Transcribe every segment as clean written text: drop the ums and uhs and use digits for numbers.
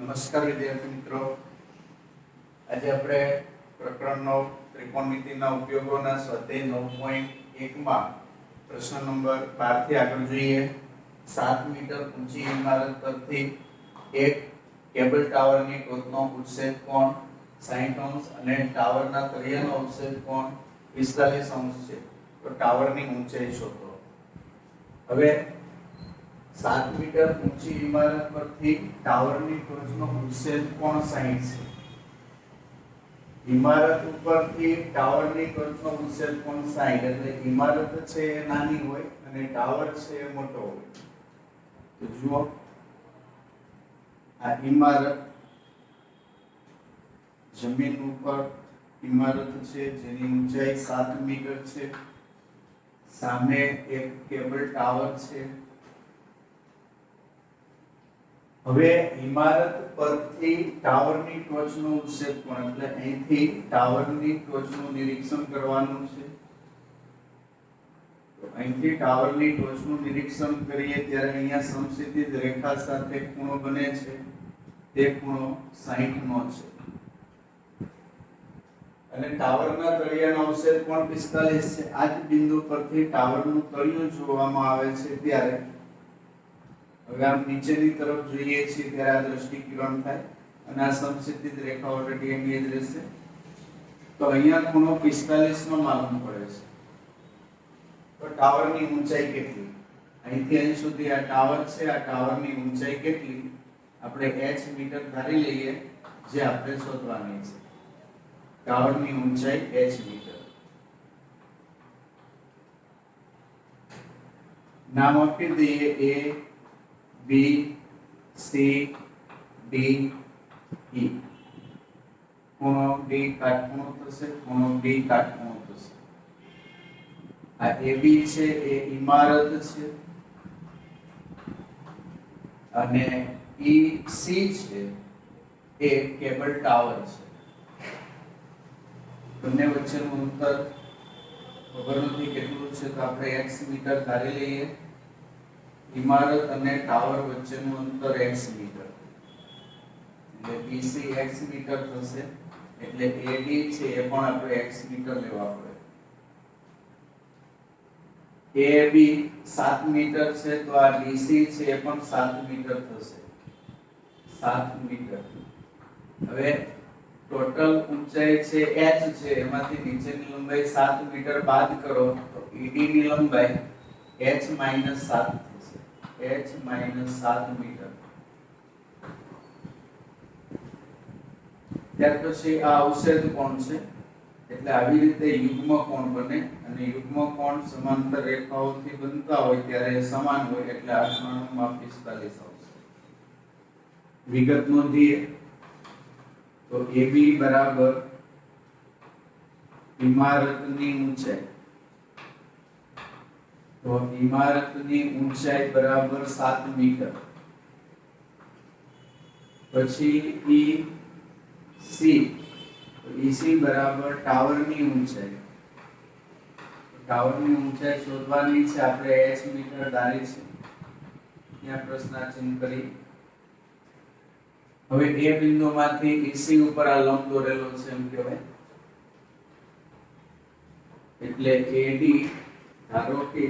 નમસ્કાર વિદ્યાર્થી મિત્રો, આજે આપણે પ્રકરણ 9 ત્રિકોણમિતિના ઉપયોગોના સ્વાધ્યાય 9.1 માં પ્રશ્ન નંબર 12 થી આગળ જોઈએ. 7 મીટર ઊંચી ઇમારત પરથી એક કેબલ ટાવરની ટોચનો ઉત્સેક કોણ 60 અંશ અને ટાવરના તળિયાનો ઉત્સેક કોણ 45 અંશ છે. તો ટાવરની ઊંચાઈ શોધો. હવે 7 મીટર ઊંચી ઇમારત પરથી ટાવરની ટોચનો ઉત્સેક કોણ 60 છે. ઇમારત ઉપરથી ટાવરની ટોચનો ઉત્સેક કોણ 60, એટલે ઇમારત છે એ નાની હોય અને ટાવર છે એ મોટો હોય. તો જુઓ, આ ઇમારત જમીન ઉપર ઇમારત છે જેની ઊંચાઈ 7 મીટર છે. સામે એક કેબલ ટાવર છે. હવે ઇમારત પરથી ટાવરની ટોચનો ઉત્સેક કોણ, એટલે અહીંથી ટાવરની ટોચનું નિરીક્ષણ કરવાનું છે. તો અહીંથી ટાવરની ટોચનું નિરીક્ષણ કરીએ ત્યારે અહીંયા સમક્ષિતિજ રેખા સાથે ખૂણો બને છે, તે ખૂણો 60 નો છે. અને ટાવરના તળિયાનો ઉત્સેક કોણ 45 છે. આ જ બિંદુ પરથી ટાવરનું તળિયું જોવામાં આવે છે ત્યારે હવે આમ નીચેની તરફ જોઈએ છીએ ત્યારે આ દ્રષ્ટિકિરણ થાય અને આ સમક્ષિતિજ રેખા ઓલરેડી એની જ રહેશે. તો અહીંયા ખૂણો 45 નો માલુમ પડે છે. તો ટાવરની ઊંચાઈ કેટલી? અહીંથી અહીં સુધી આ ટાવર છે, આ ટાવરની ઊંચાઈ કેટલી? આપણે h મીટર ધારી લઈએ, જે આપણે શોધવાની છે. ટાવરની ઊંચાઈ h મીટર. નામ આપી દઈએ a, B, C, D, E. ખૂણો D કાટખૂણો થશે, ખૂણો D કાટખૂણો થશે. આ AB છે એ ઇમારત છે અને EC છે એ કેબલ ટાવર છે. બંને વચ્ચેનું અંતર ખબર નથી કેટલું છે, તો આપણે x મીટર ધારી લઈએ. ઇમારત અને ટાવર વચ્ચેનું અંતર x મીટર, એટલે BC x મીટર થશે. એટલે AD છે એ પણ આપણે x મીટર લેવા પડે. AB 7 મીટર છે તો આ BC છે એ પણ 7 મીટર થશે. 7 મીટર. હવે ટોટલ ઊંચાઈ છે h છે, એમાંથી નીચેની લંબાઈ 7 મીટર બાદ કરો તો ED ની લંબાઈ h - 7 થશે. h - 7 metre. ત્યાર પછી આ અવક્ષેદ કોણ છે, એટલે આવી રીતે યુગ્મ કોણ બને અને યુગ્મ કોણ સમાંતર રેખાઓથી બનતા હોય ત્યારે સમાન હોય, એટલે આ ખૂણાનું માપ 45 આવશે. વિગત નોંધીએ તો AB બરાબર ઇમારતની ઊંચાઈ, તો ઇમારતની ઊંચાઈ બરાબર 7 મીટર. પછી EC, તો EC બરાબર ટાવરની ઊંચાઈ. ટાવરની ઊંચાઈ શોધવાની છે, આપણે h મીટર ધારી છે. ત્યાં પ્રશ્નાર્થ કરી. હવે એ બિંદુમાંથી EC ઉપર આ લંબ દોરેલો છે એમ કહેવાય. એટલે AD ધારો કે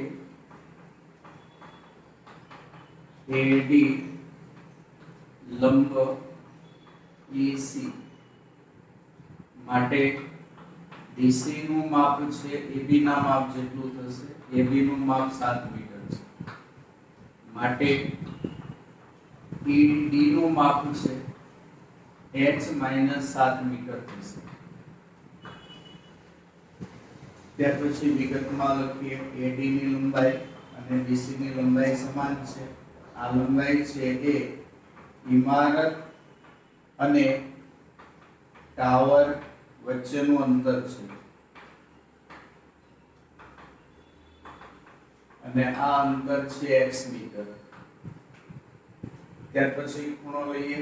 AD લંબ EC માટે DC નું માપ છે AB ના માપ જેટલું થશે. AB નું માપ 7 મીટર છે, માટે ED નું માપ છે h - 7 મીટર થશે. ત્યાર પછી વિગતમાં લખીએ AD ની લંબાઈ અને BC ની લંબાઈ સમાન છે. આ લંબાઈ છે એ ઇમારત અને ટાવર વચ્ચેનું અંતર છે અને આ અંતર છે x મીટર. ત્યાર પછી ખૂણો લઈએ.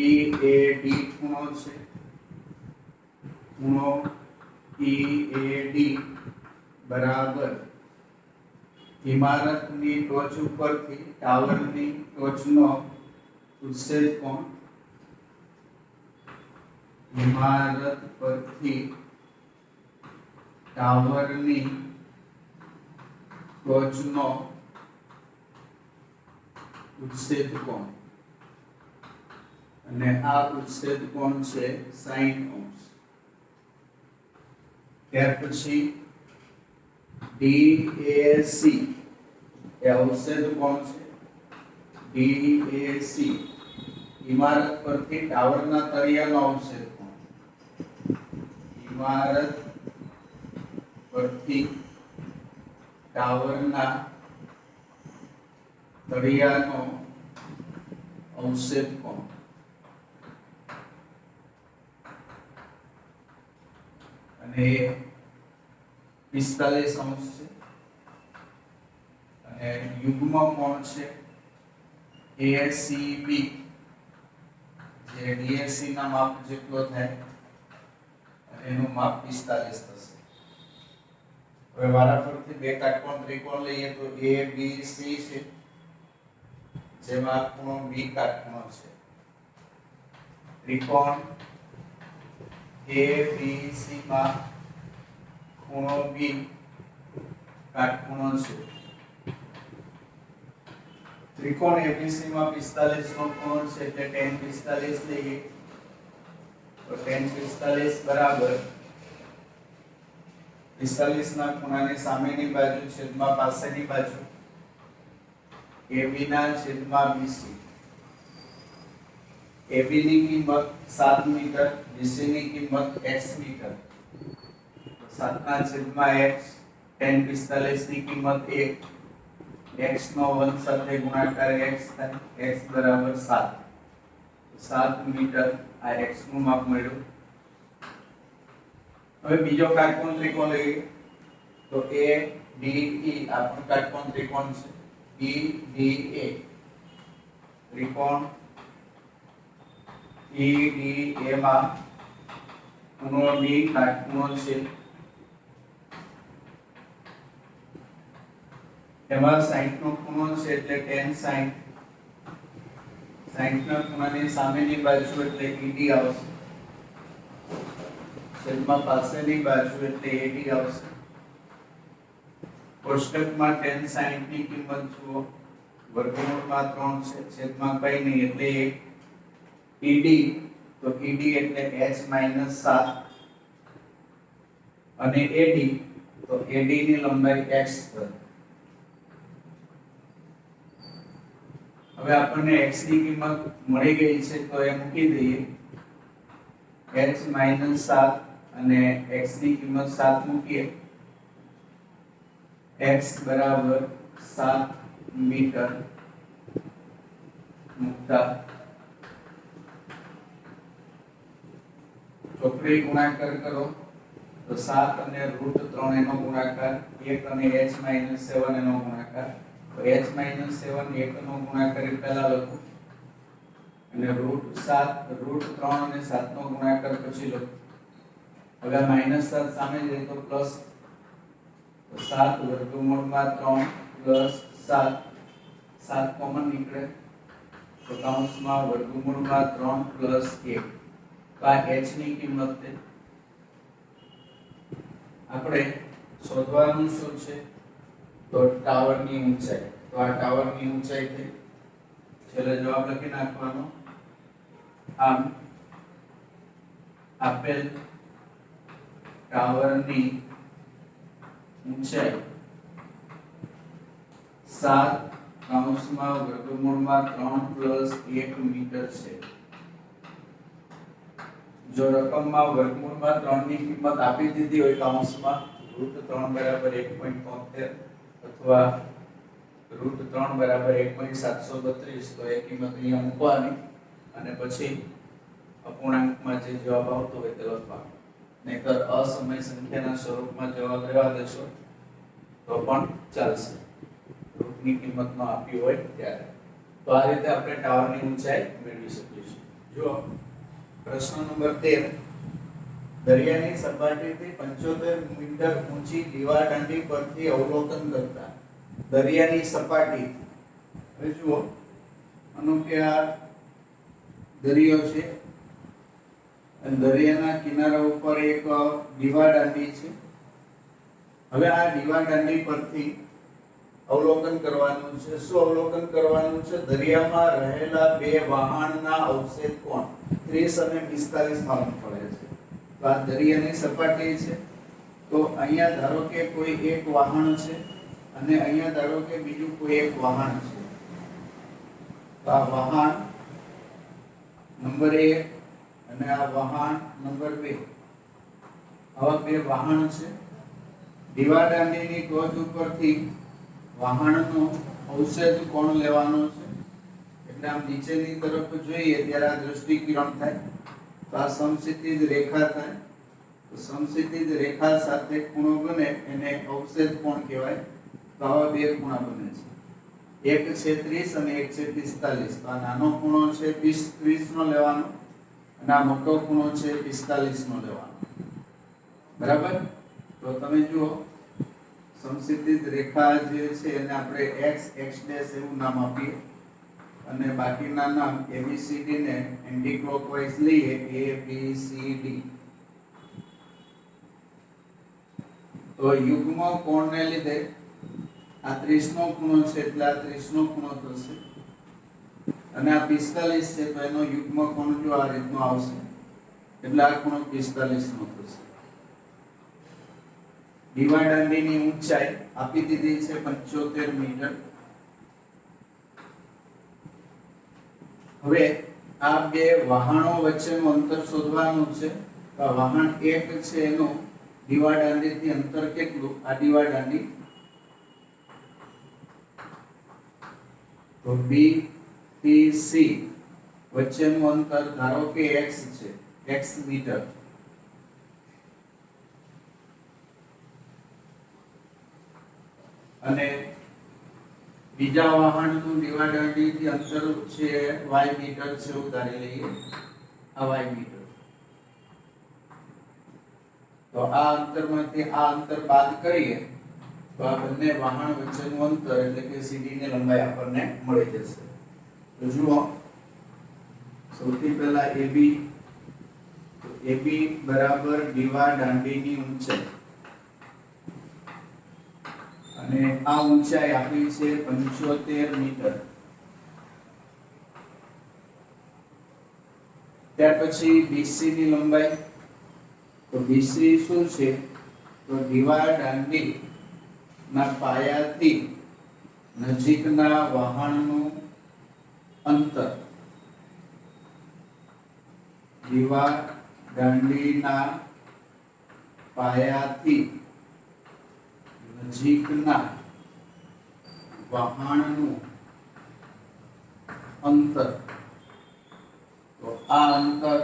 EAD ખૂણો છે. ખૂણો EAD બરાબર ઇમારતની ટોચ ઉપરથી ટાવરની ટોચનો ઉત્સેક કોણ ઇમારત પરથી ટાવરની ટોચનો ઉચ્છેદ કોણ, અને આ ઉચ્છેદ કોણ છે 60 અંશ. ત્યાર પછી DAC એ ઉચ્છેદ કોણ છે DAC, ઇમારત પરથી ટાવરના તળિયાનો ઉચ્છેદ કોણ, ઇમારત પરથી ટાવરના તળિયાનો અવક્ષેપ કોણ. અને 45 અંશ છે. અને યુગ્મ કોણ છે ACB, જે DAC ના માપ જેટલો થાય, અને એનું માપ 45 થશે. હવે વારાફરતી બે કાટકોણ ત્રિકોણ લઈએ તો ABC છે, જેમાં ખૂણો B કાટખૂણો છે. ત્રિકોણ ABC માં ખૂણો B કાટખૂણો છે. ત્રિકોણ ABC માં 45 નો ખૂણો છે એટલે tan 45 લઈએ તો tan 45 બરાબર 45 ના ખૂણાની સામેની બાજુ છેદમાં પાસેની બાજુ AB ના છેદમાં BC. AB ની કિંમત 7 મીટર, BC ની કિંમત x મીટર. 7 ના છેદમાં x, tan 45 ની કિંમત 1, x નો 1 સાથે ગુણાકાર x થાય, x બરાબર 7. 7 મીટર આ x નું માપ મળ્યું. હવે બીજો કાટકોણ ત્રિકોણ લઈએ તો ADE આ પણ કાટકોણ ત્રિકોણ છે. EDA ત્રિકોણ EDA માં ખૂણો D કાટખૂણો છે. એમાં 60 નો ખૂણો છે એટલે tan 60. 60 ના ખૂણાની સામેની બાજુ એટલે ED આવશે, છેદમાં પાસેની બાજુ એટલે AD આવશે. કોષ્ટકમાં tan 60 ની કિંમત જુઓ, વર્ગમૂળમાં 3 છે, છેદમાં કંઈ નહીં એટલે 1. ED તો ED એટલે h - 7 અને AD તો AD ની લંબાઈ x થશે. હવે આપણને x ની કિંમત મળી ગઈ છે તો એ મૂકી દઈએ. h - 7 અને x ની કિંમત 7 મૂકીએ. x બરાબર 7 મીટર મૂકતા ચોકડી ગુણાકાર કરો તો 7 અને √3 એનો ગુણાકાર, 1 અને h - 7 એનો ગુણાકાર. તો h - 7 1 નો ગુણાકાર પહેલા લખો, અને √7 √3 અને 7 નો ગુણાકાર પછી લખો. હવે -7 સામે જાય તો પ્લસ, તો 7 વર્ગમૂળમાં 3 પ્લસ 7, 7 કોમન નીકળે તો કૌંસમાં વર્ગમૂળમાં 3 પ્લસ 1. તો આ h ની કિંમત છે. આપણે શોધવાનું શું છે તો ટાવરની ઊંચાઈ. તો આ ટાવરની ઊંચાઈ છે, છેલ્લે જવાબ લખી નાખવાનો. આમ આપેલ ટાવરની ઊંચાઈ 7 કૌંસમાં વર્ગમૂળમાં 3 પ્લસ 1 મીટર છે. જો રકમમાં વર્ગમૂળમાં 3 ની કિંમત આપી દીધી હોય કૌંસમાં √3 બરાબર 1.73 અથવા √3 બરાબર 1.732, તો એ કિંમત અહીંયા મૂકવાની અને પછી અપૂર્ણાંકમાં જે જવાબ આવતો હોય તે લખવાનો. નહીંતર અસમય સંખ્યાના સ્વરૂપમાં જવાબ રહેવા દેશો તો પણ ચાલશે, રૂટની કિંમત ન આપી હોય ત્યારે. તો આ રીતે આપણે ટાવરની ઊંચાઈ મેળવી શકીશું. જો પ્રશ્ન નંબર 13, દરિયાની સપાટીથી 75 મીટર ઊંચી દીવાદાંડી પરથી અવલોકન કરતા દરિયાની સપાટી. હવે જુઓ, આનો કે આ દરિયો છે અને દરિયાના કિનારા ઉપર એક દીવા દાંડી છે. હવે આ દીવા દાંડી પરથી અવલોકન કરવાનું છે. શું અવલોકન કરવાનું છે? દરિયામાં રહેલા બે વહાણના અવશેષ કોણ 30 અને 45 માલુમ પડે છે. તો આ દરિયાની સપાટી છે. તો અહીંયા ધારો કે કોઈ એક વહાણ છે અને અહીંયા ધારો કે બીજું કોઈ એક વહાણ છે. તો આ વહાણ નંબર 1 અને આ વહાણ નંબર 2, આવા બે વહાણ છે. દીવા દાંડીની ટોચ ઉપરથી વહાણનો અવશેષ કોણ લેવાનો છે. એટલે આમ નીચેની તરફ જોઈએ ત્યારે આ દૃષ્ટિકિરણ થાય તો આ સમક્ષિતિજ રેખા થાય. તો સમક્ષિતિજ રેખા સાથે ખૂણો બને એને અવશેષ કોણ કહેવાય. તો આવા બે ખૂણા બને છે. એક છે 30 અને એક છે 45. તો આ નાનો ખૂણો છે 30 નો લેવાનો અને આ મોટો ખૂણો છે 45 નો લેવાનો. બરાબર? તો તમે જુઓ સમક્ષિતિજ રેખા જે છે એને આપણે x x' એવું નામ આપીએ અને બાકીના નામ ABCD ને એન્ટી ક્લોકવાઇઝ લઈએ ABCD. તો યુગ્મ કોણને લીધે આ 30 નો ખૂણો છે એટલે આ 30 નો ખૂણો થશે અને આ 45 છે તો એનો યુગ્મ કોણ જો આ રીતનો આવશે એટલે આ ખૂણો 45 નો થશે. દીવા દાંડીની ઊંચાઈ આપી દીધી છે 75 મીટર. હવે આ બે વહાણો વચ્ચેનું અંતર શોધવાનું છે. તો વહાણ 1 છે એનું દીવા દાંડીથી અંતર કેટલું? આ દીવા દાંડી તો B થી C વચ્ચેનું અંતર ધારો કે x છે, x મીટર. અને બીજા વહાણનું દીવા દાંડીથી અંતર છે y મીટર છે એવું ધારી લઈએ. આ y મીટર. તો આ અંતરમાંથી આ અંતર બાદ કરીએ તો આ બંને વહાણ વચ્ચેનું અંતર એટલે કે CD ની લંબાઈ આપણને મળી જશે. તો જુઓ સૌથી પહેલા AB, તો AB બરાબર દીવા દાંડીની ઊંચાઈ અને આ ઊંચાઈ આપી છે 75 મીટર. ત્યાર પછી BC ની લંબાઈ, તો BC શું છે? તો દીવા દાંડી ના પાયાથી નજીકના વહાણનું અંતર. દીવા દાંડીના પાયાથી નજીકના વહાણનું અંતર. તો આ અંતર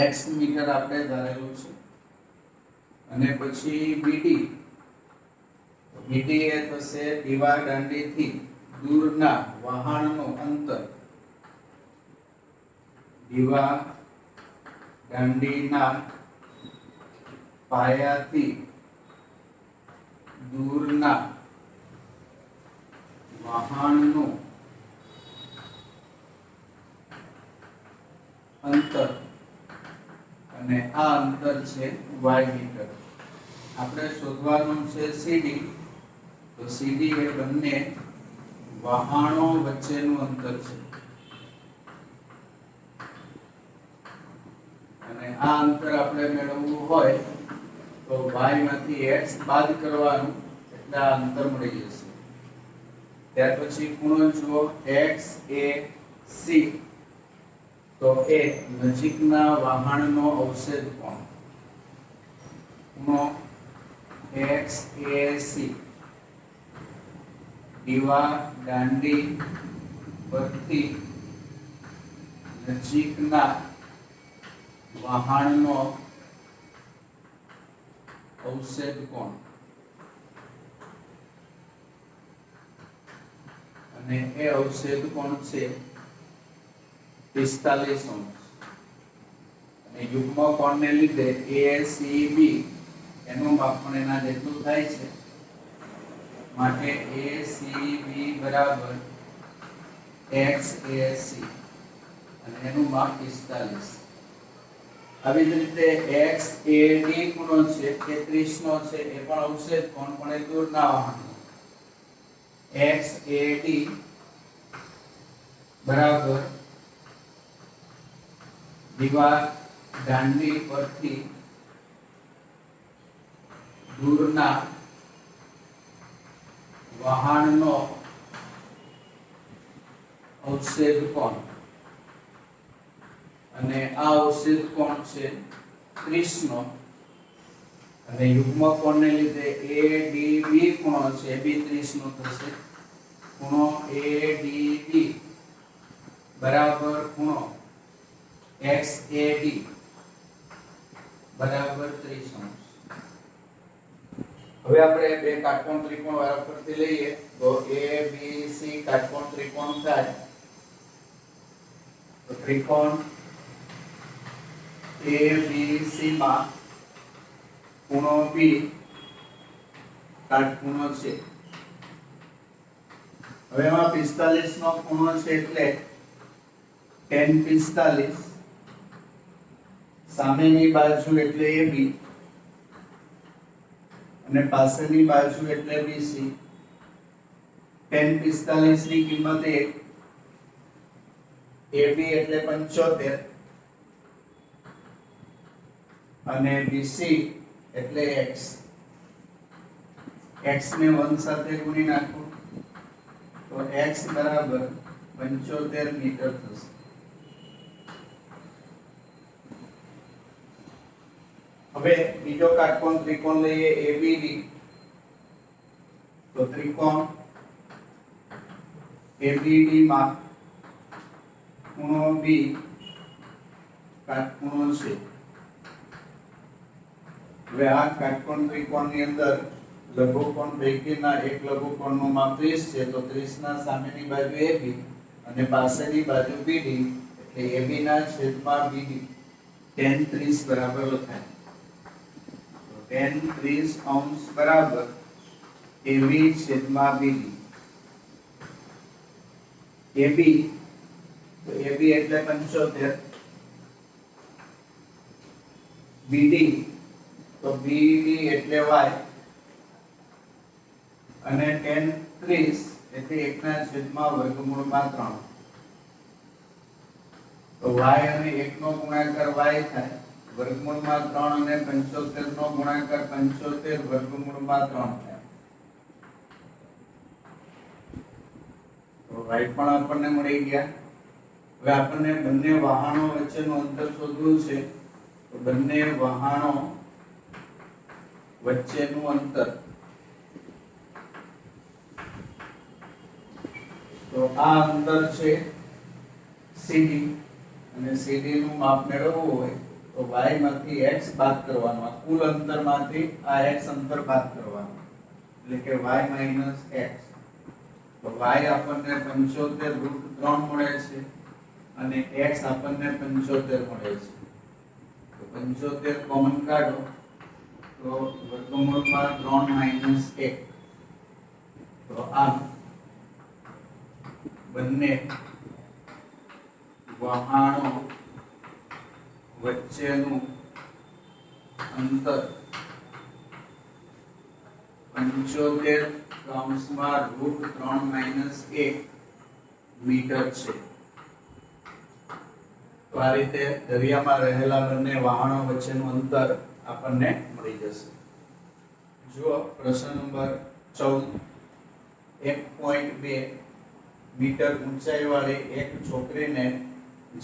x મીટર આપણે ધારેલું છે. અને પછી BD, BD એ થશે દીવા દાંડીથી દૂરના વહાણનું અંતર. દીવા દાંડીના પાયાથી દૂરના વહાણનું અંતર અને આ અંતર છે y મીટર. આપણે શોધવાનું છે CD. તો CD એ બંને વહાણો વચ્ચેનું અંતર છે અને આ અંતર આપણે મેળવવું હોય તો y માંથી x બાદ કરવાનું એટલે આ અંતર મળી જશે. ત્યાર પછી ખૂણો જુઓ XAC. તો એ નજીકના વહાણનો અવશેષ કોણ. ખૂણો XAC દીવા દાંડી પરથી નજીકના વહાણનો અવશેષ કોણ અને એ અવશેષ કોણ છે 45 અંશ. અને યુગ્મ કોણને લીધે ACB એનું માપ પણ એના જેટલું થાય છે. માટે ACB બરાબર XAC અને એનું માપ 45. આવી જ રીતે XAD ખૂણો છે એ 30 નો છે, એ પણ અવક્ષેપ કોણ પણ એ દૂરના વાહનનો. XAD બરાબર દીવાલ દાંડી પરથી દૂરના વાહનનો અવક્ષેપ કોણ, અને આ અવક્ષેપ કોણ છે 30 નો, અને યુગ્મ કોણને લીધે ADB ખૂણો છે એ બી 30 નો થશે. ખૂણો ADB બરાબર ખૂણો XAD બરાબર 30 અંશ. હવે આપણે બે કાટકોણ ત્રિકોણ વારાફરતી લઈએ તો ABC કાટકોણ ત્રિકોણ થાય. તો ત્રિકોણ ABC માં ખૂણો B કાટખૂણો છે. હવે એમાં 45 નો ખૂણો છે એટલે tan 45, સામેની બાજુ એટલે AB અને પાછળની બાજુ એટલે BC. tan 45 ની કિંમત 1, AB એટલે 75 અને BC એટલે x. x ને 1 સાથે ગુણી નાખો તો x બરાબર 75 મીટર થશે. હવે બીજો કાટકોણ ત્રિકોણ લઈએ ABD. તો ત્રિકોણ ABD માં ખૂણો B કાટખૂણો છે. હવે આ કાટકોણ ત્રિકોણની અંદર લઘુકોણ પૈકીના એક લઘુકોણનું માપ 30 છે, તો 30 ના સામેની બાજુ AB અને પાછળની બાજુ BD એટલે AB ના છેદમાં BD tan 30 બરાબર લખાય. તો tan 30 અંશ બરાબર AB છેદમાં BD. AB તો AB એટલે 75, BD તો BD એટલે y, અને tan 30 એટલે 1 ના છેદમાં વર્ગમૂળમાં 3. તો y અને 1 નો ગુણાકાર y થાય, વર્ગમૂળમાં 3 અને 75 નો ગુણાકાર 75 વર્ગમૂળમાં 3 થાય. તો y પણ આપણને મળી ગયા. હવે આપણને બંને વાહનો વચ્ચેનું અંતર શોધવું છે. તો બંને વાહનો વચ્ચેનું અંતર, તો આ અંતર છે CD, અને CD નું માપ મેળવવું હોય તો y માંથી x બાદ કરવાનો, આ કુલ અંતરમાંથી આ x અંતર બાદ કરવાનો, એટલે કે y - x. તો y આપણને 75√3 મળે છે અને x આપણને 75 મળે છે. તો 75 કોમન કાઢો તો વર્ગમૂળમાં 3 - 1. તો આમ બંને વાહનો વચ્ચેનું અંતર 75√3 - 1 મીટર છે. તો આ રીતે દરિયામાં રહેલા બંને વાહનો વચ્ચેનું અંતર આપણને મળી જશે. જુઓ પ્રશ્ન નંબર 14. 1.2 મીટર ઊંચાઈવાળી એક છોકરીને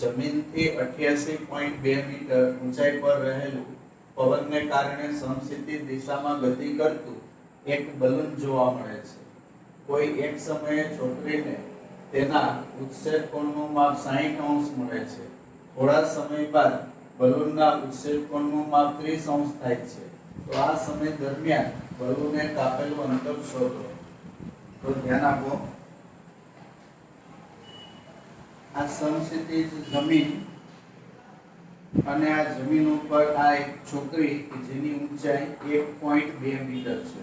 જમીનથી 88.2 મીટર ઊંચાઈ પર રહેલું પવનને કારણે સમક્ષિતિજ દિશામાં ગતિ કરતું એક બલૂન જોવા મળે છે. કોઈ એક સમયે છોકરીને તેના ઉત્ક્ષેપ કોણનું માપ 60 અંશ મળે છે. થોડા સમય બાદ બલૂનના ઉત્ક્ષેપ કોણનું માપ 30 અંશ થાય છે. તો આ સમય દરમિયાન બલૂને કાપેલું અંતર શોધો. તો ધ્યાન આપો, આ સમક્ષિતિજ જમીન અને આ જમીન ઉપર આ એક છોકરી કે જેની ઊંચાઈ 1.2 મીટર છે.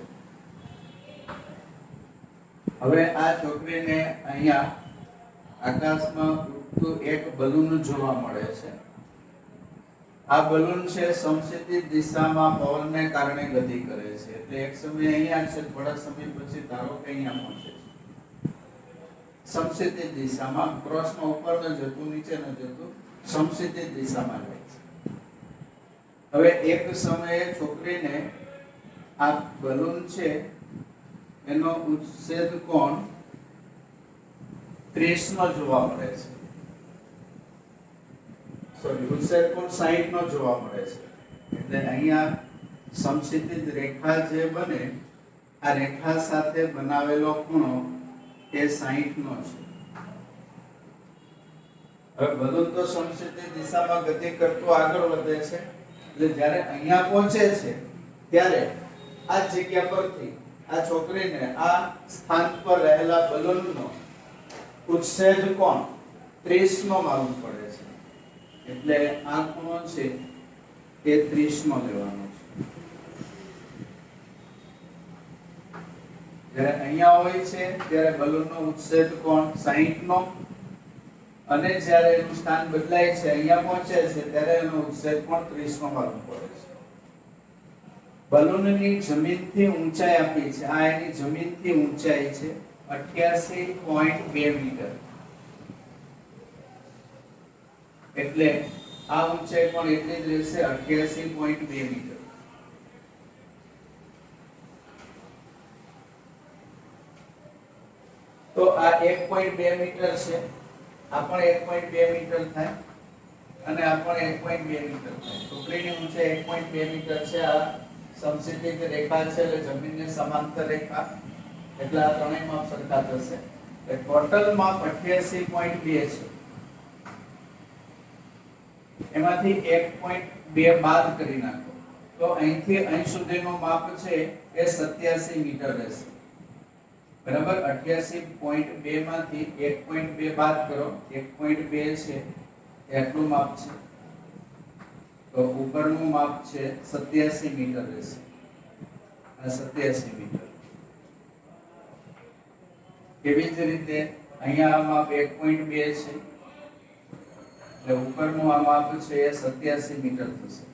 હવે આ છોકરીને અહીંયા આકાશમાં ઉડતું એક બલૂન જોવા મળે છે. આ બલૂન છે સમક્ષિતિજ દિશામાં પવનને કારણે ગતિ કરે છે એટલે એક સમયે અહીંયા છે થોડા સમય પછી ધારો કે અહીંયા પહોંચે છે સમક્ષિતિજ દિશામાં ક્રોસમાં ઉપર ન જતું નીચે ન જતું સમક્ષિતિજ દિશામાં જાય છે હવે એક સમયે છોકરીને આ બલૂન છે એનો ઉચ્છેદ કોણ 30 નો જોવા મળે છે ઉચ્છેદ કોણ 60 નો જોવા મળે છે એટલે અહીંયા સમક્ષિતિજ રેખા જે બને આ રેખા સાથે બનાવેલો ખૂણો એ 60 નો છે હવે બલૂન તો સમક્ષિતિજ દિશામાં ગતિ કરતો આગળ વધે છે એટલે જ્યારે અહીંયા પહોંચે છે ત્યારે આ જગ્યા પરથી આ છોકરીને આ સ્થાન પર રહેલા બલૂનનો ઉચ્છેદ કોણ 30 નો માલુમ પડે છે એટલે આ ખૂણો છે એ 30 નો લેવાનો છે જ્યારે અહીંયા હોય છે ત્યારે બલૂનનો ઉચ્છેદ કોણ 60 નો અને જ્યારે એનું સ્થાન બદલાય છે અહીંયા પહોંચે છે ત્યારે એનો ઉચ્છેદ કોણ 30 નો માલુમ પડે છે બલૂનની જમીનથી ઊંચાઈ આપી છે આ એની જમીનથી ઊંચાઈ છે 88.2 મીટર એટલે આ ઊંચાઈ પણ એટલી જ રહેશે 88.2 મીટર તો આ 1.2 મીટર છે આ પણ 1.2 મીટર થાય અને આ પણ 1.2 મીટર થાય છોકરીની ઊંચાઈ 1.2 મીટર છે આ સમક્ષિતિજ રેખા છે એટલે જમીનને સમાંતર રેખા એટલે આ ત્રણેય માપ સરખા થશે એટલે ટોટલ માપ 88.2 છે એમાંથી 1.2 બાદ કરી નાખો તો અહીંથી અહીં સુધીનું માપ છે એ 87 મીટર રહેશે બરાબર 88.2 માંથી 1.2 બાદ કરો 1.2 છે એટલું માપ છે તો ઉપરનું માપ છે 87 મીટર રહેશે આ 87 મીટર કેવી જ રીતે અહીંયા આ માપ 1.2 છે એટલે ઉપરનું આ માપ છે એ 87 મીટર થશે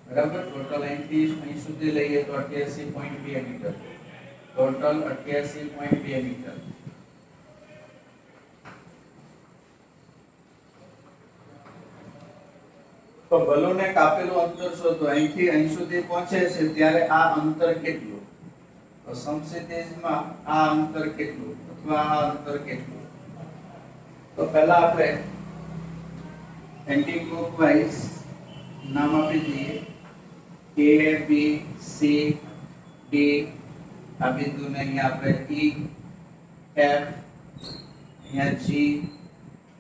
બરાબર ટોટલ અહીંથી અહીં સુધી લઈએ તો 88.2 મીટર ટોટલ 88.2 મીટર તો બલૂનને કાપેલું અંતર શોધો અહીંથી અહીં સુધી પહોંચે છે ત્યારે આ અંતર કેટલું તો સમક્ષિતિજમાં આ અંતર કેટલું અથવા આ અંતર કેટલું તો પહેલા આપણે એન્ટી ક્લોકવાઇઝ નામ આપી દઈએ A B C D આ બિંદુને અહીંયા આપણે E F અહીંયા G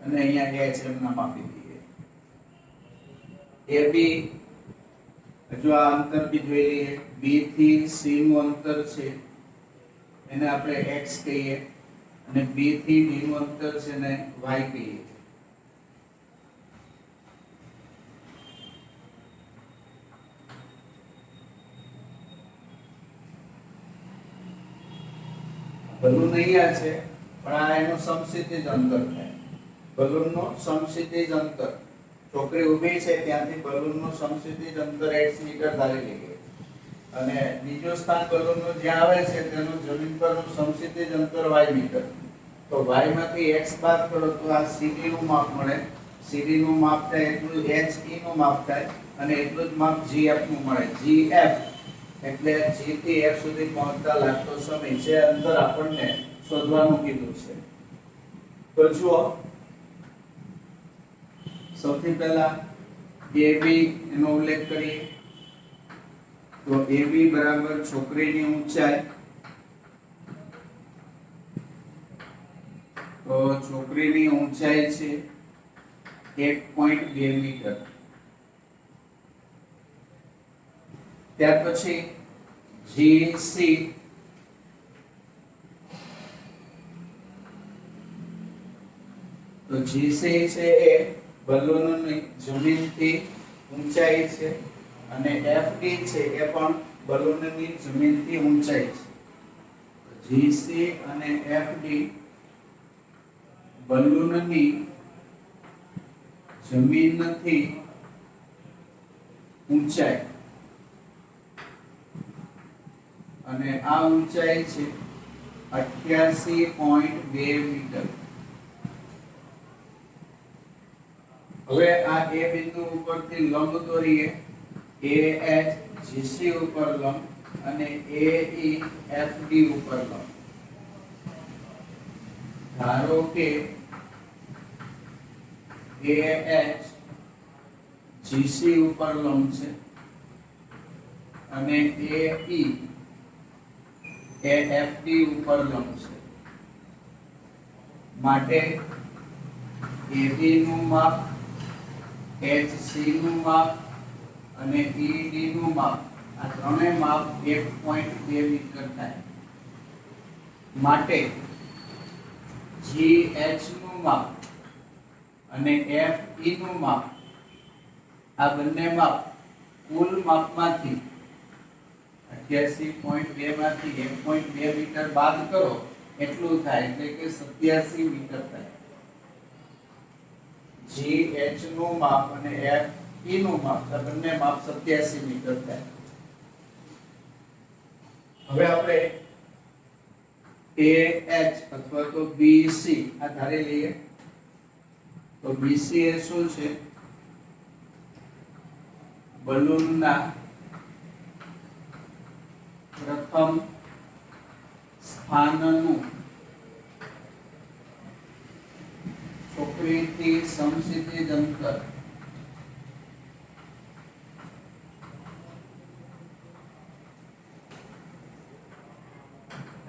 અને અહીંયા H એમ નામ આપી દઈએ AB જો આ અંતર બી જોઈ લઈએ B થી C નું અંતર છે એને આપણે X કહીએ અને B થી D નું અંતર છે ને Y કહીએ બલૂન અહીંયા છે પણ આ એનું સમક્ષિતિજ અંતર થાય બલૂનનો સમક્ષિતિજ અંતર છોકરી ઊભી છે ત્યાંથી બલૂનનું સમક્ષિતિજ અંતર 8 મીટર ધારી લઈએ અને બીજો સ્થાન બલૂનનું જ્યાં આવે છે તેનું જમીન પરનું સમક્ષિતિજ અંતર y મીટર તો y માંથી x બાદ કરો તો આ CD નું માપ મળે CD નું માપ થાય એટલું HE નું માપ થાય અને એટલું જ માપ GF નું મળે GF એટલે G થી F સુધી પહોંચતા લાગતો સમય છે અંતર આપણને શોધવાનું કીધું છે તો જુઓ સૌથી પહેલા AB એનો ઉલ્લેખ કરીએ તો AB બરાબર છોકરીની ઊંચાઈ તો છોકરીની ઊંચાઈ છે 1.2 મીટર ત્યાર પછી GC તો GC છે એ બલૂનની જમીનથી ઊંચાઈ છે અને FD છે એ પણ બલૂનની જમીનથી ઊંચાઈ છે GC અને FD બલૂનની જમીનથી ઊંચાઈ અને આ ઊંચાઈ છે 88.2 મીટર. હવે આ એ બિંદુ ઉપરથી લંબ દોરીએ. AH GC ઉપર લંબ અને AE FD ઉપર લંબ. ધારો કે AH GC ઉપર લંબ છે અને AE FD ઉપર લંબ છે. માટે AB નું માપ, HC નું માપ અને ED નું માપ, આ ત્રણેય માપ 1.2 મીટર થાય. માટે GH નું માપ અને FE નું માપ, આ બંને માપ કુલ માપમાંથી 88.2 માંથી 1.2 મીટર બાદ કરો એટલું થાય, એટલે કે 87 મીટર થાય. GH નું માપ અને FE નું માપ, આ બંને માપ 87 મીટર થાય. હવે આપણે AH અથવા તો BC આ ધારી લઈએ. તો BC એ શું છે? બલૂનના પ્રથમ સ્થાનનું ચોકડીથી સમક્ષિતિજ અંતર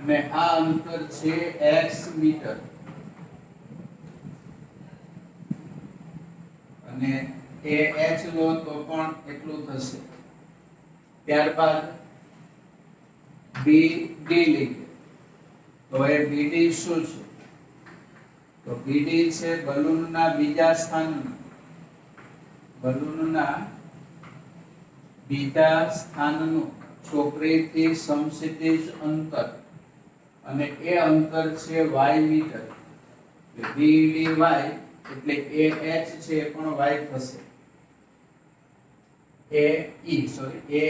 અને આ અંતર છે x મીટર અને AH લો તો પણ એટલું થશે. ત્યારબાદ BD લઈએ. તો એ BD શું છે? તો BD છે બલૂનના બીજા સ્થાનનું ચોકડીથી સમક્ષિતિજ અંતર અને એ અંતર છે y મીટર. BDY એટલે AH છે એ પણ y થશે. AE છે એ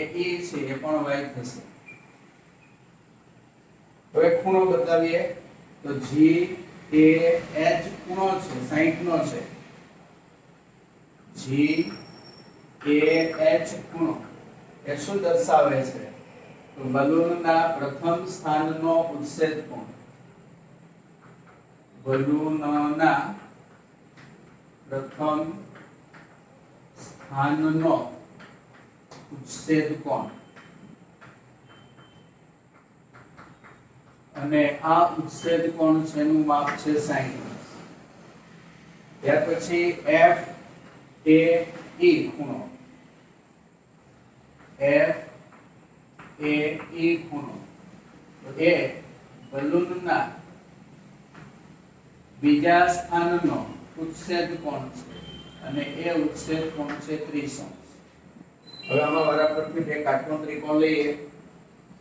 પણ y થશે. હવે ખૂણો બતાવીએ. તો GAH ખૂણો છે 60 નો છે. GAH ખૂણો એ શું દર્શાવે છે? તો બલૂનના પ્રથમ સ્થાનનો ઉત્સેદ કોણ. બલૂનના પ્રથમ સ્થાનનો ઉત્સેદ કોણ અને આ ઉત્સેદ કોણ છે એનું માપ છે 60. ત્યાર પછી FAE ખૂણો. FAE ખૂણો તો એ બલૂનના બીજા સ્થાનનો ઉત્સેદ કોણ છે અને એ ઉત્સેદ કોણ છે 30°. હવે આમાં બરાબરથી બે કાટખૂણો ત્રિકોણ લઈએ.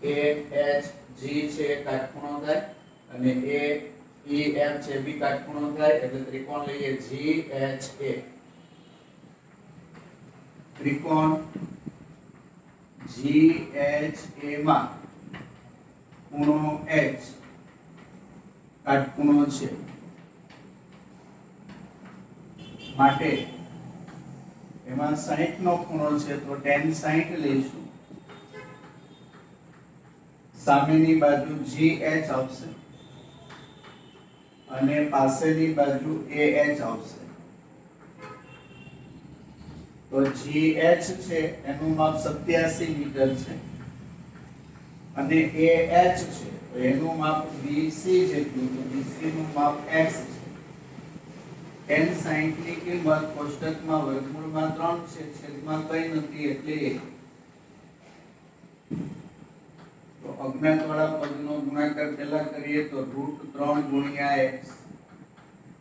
AHG છે એ કાટખૂણો થાય અને AEF છે બી કાટખૂણો થાય, એટલે ત્રિકોણ લઈએ GHA. ત્રિકોણ GHA માં ખૂણો H કાટખૂણો છે. માટે એમાં 60 નો ખૂણો છે તો tan 60 લઈશું. સામેની બાજુ GH આવશે અને પાસેની બાજુ AH આવશે. તો GH છે એનું માપ 87 મીટર છે અને AH છે તો એનું માપ BC જેટલું છે. BC નું માપ x છે. tan 60 ની કિંમત કોષ્ટકમાં વર્ગમૂળમાં 3 છે, છેદમાં કંઈ નથી એટલે 1. તો અજ્ઞાત વાળા પદનો ગુણાકાર પહેલા કરીએ તો √3 ગુણ્યા x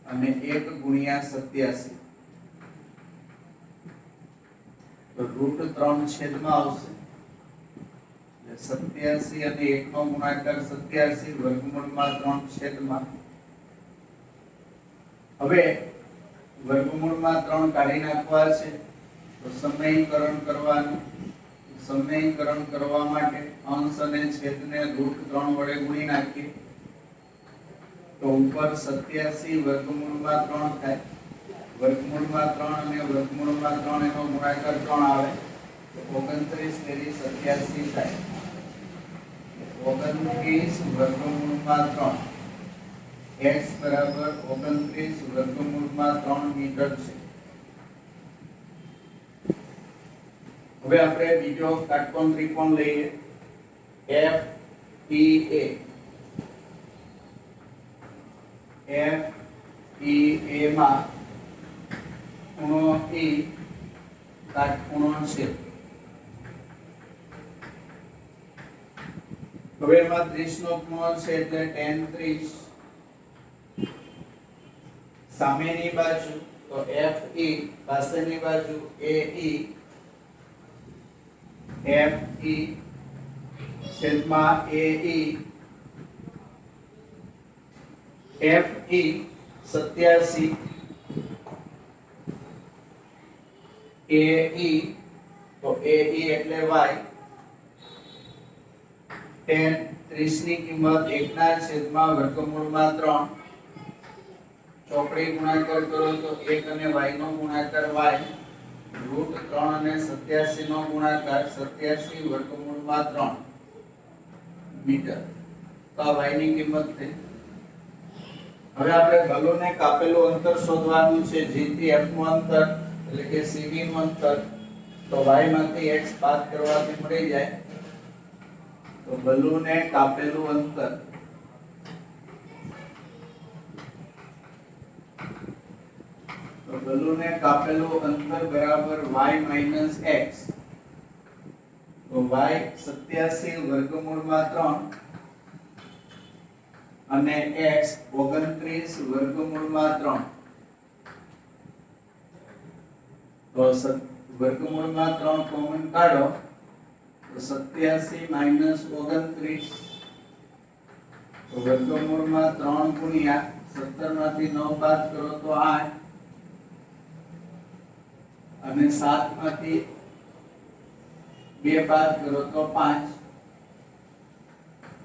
અને 1 ગુણ્યા 87. તો √3 છેદમાં આવશે. 87 અને 1 નો ગુણાકાર 87 વર્ગમૂળમાં 3 છેદમાં હવે વર્ગમૂળમાં 3 કાઢી નાખવા છે તો સમયકરણ કરવાનું. સમયકરણ કરવા માટે અંશ અને છેદને √3 વડે ગુણી નાખીએ તો ઉપર 87 વર્ગમૂળમાં 3 થાય. વર્ગમૂળમાં 3 અને વર્ગમૂળમાં 3 એનો ગુણાકાર 3 આવે તો 29 તેરી 87 થાય. 29 વર્ગમૂળમાં 3 x બરાબર 29 વર્ગમૂળમાં 3 મીટર છે. હવે આપણે બીજો કાટકોણ ત્રિકોણ લઈએ FEA. FEA માં ખૂણો E કાટખૂણો છે. હવે એમાં 30 નો ખૂણો છે એટલે tan 30. સામેની બાજુ તો FE, પાછળની બાજુ AE. FE છેદમાં AE. FE 87, AE તો AE એટલે y. tan 30 ની કિંમત 1 ના છેદમાં વર્ગમૂળમાં 3. ચોકડી ગુણાકાર કરો તો 1 અને y નો ગુણાકાર y. √3 અને 87 નો ગુણાકાર 87 વર્ગમૂળમાં 3 મીટર. તો આ y ની કિંમત થઈ. હવે આપણે બલૂને કાપેલું અંતર શોધવાનું છે. G થી F નું અંતર એટલે કે CV નું અંતર. તો y માંથી x બાદ કરવાથી મળી જાય. તો બલૂને કાપેલું અંતર બલૂને કાપેલું અંતર બરાબર y - x. તો y 87 વર્ગમૂળમાં 3 અને x 29 વર્ગમૂળમાં 3. તો વર્ગમૂળમાં 3 કોમન કાઢો તો 87 - 29. તો વર્ગમૂળમાં 3 ગુણ્યા 17 માંથી 9 બાદ કરો તો 8 અને 7 માંથી 2 બાદ કરો તો 5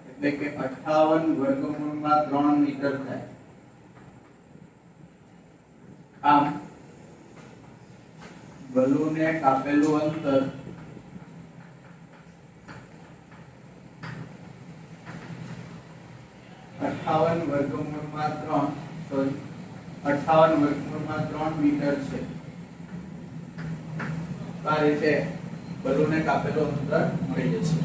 એટલે કે 58 વર્ગમૂળમાં 3 મીટર થાય. આમ બલૂને કાપેલું અંતર વર્ગમૂળમાં 3 મીટર છે. આ રીતે બલૂને કાપેલું અંતર મળી જશે.